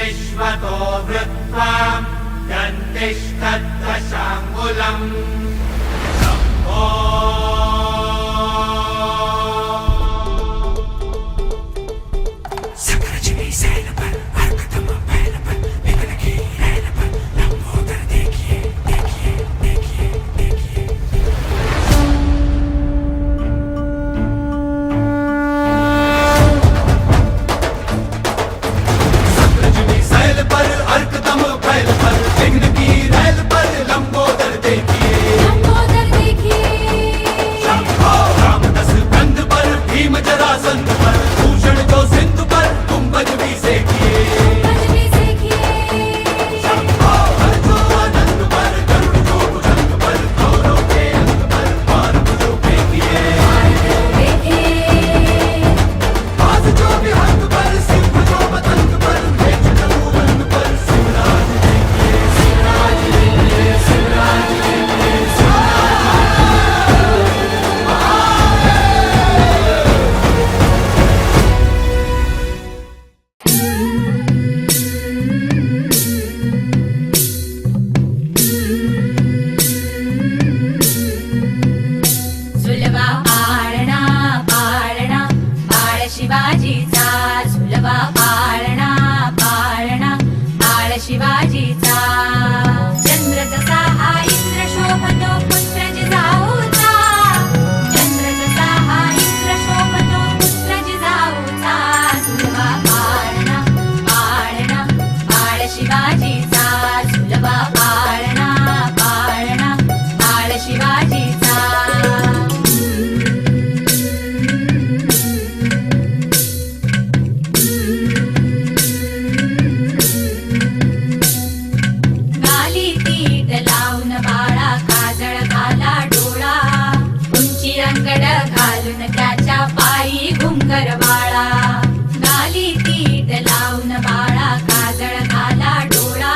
विश्वतो वृत्वा दन्तिष्ठद्दशाङ्गुलम् शिवाजीचा चंद्र जसा हा इंद्र शोभतो पुत्र जिजाऊचा चंद्र जसा हा इंद्र शोभतो पुत्र जिजाऊचा झुलवा पाळणा पाळणा पाळ शिवाजीचा झुलवा पाळणा पाळणा पाळ शिवाजीचा त्याच्या पायी घुंगर बाळा गाली तीट लावून बाळा काजळ घाला डोळा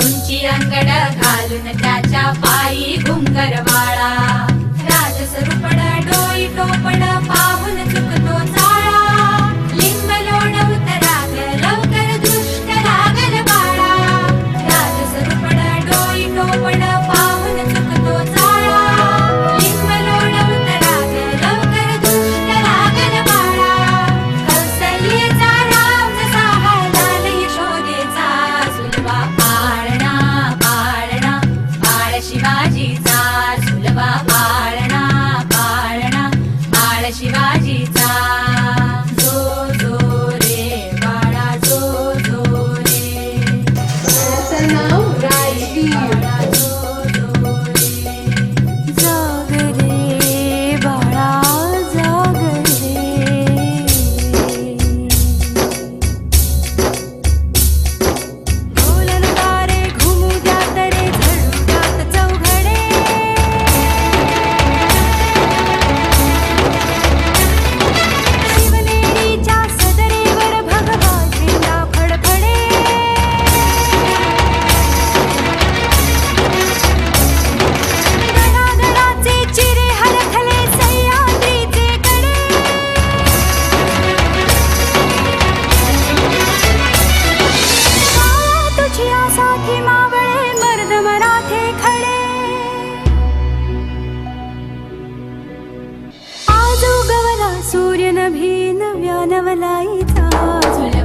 उंची अंगड घालून त्याच्या पायी घुंगर बाळा राजसरूपड डोई टोपड पाहून चुकतो चाळा लिंब लोण उतराग लवकर दृष्ट लागल बाळा राजसरूपड डोई टोपड पाहून चुकतो चाळा लिंब लोण उतराग लवकर दृष्ट लागल बाळा कौसल्येचा राम जसा हा लाल यशोदेचा झुलवा पाळणा पाळणा बाळ शिवाजीचा झुलवा पाळणा पाळणा बाळ शिवाजीचा जो जो रे बाळा जो जो रे नाव रायवी बाळा जो जो रे जाग रे बाळा जाग रे ढोलन तारे घुमू द्यात रे झळू द्यात चौघडे शिवनेरीच्या सदरेवर भगवा झेंडा फडफडे गडागडाचे चिरे हलखले सह्याद्रीचे कडे तुझी आसाथी मावळे मर्द मराठे खडे आज उगवला सूर्य नभी नव्या नवलाईचा झुलवा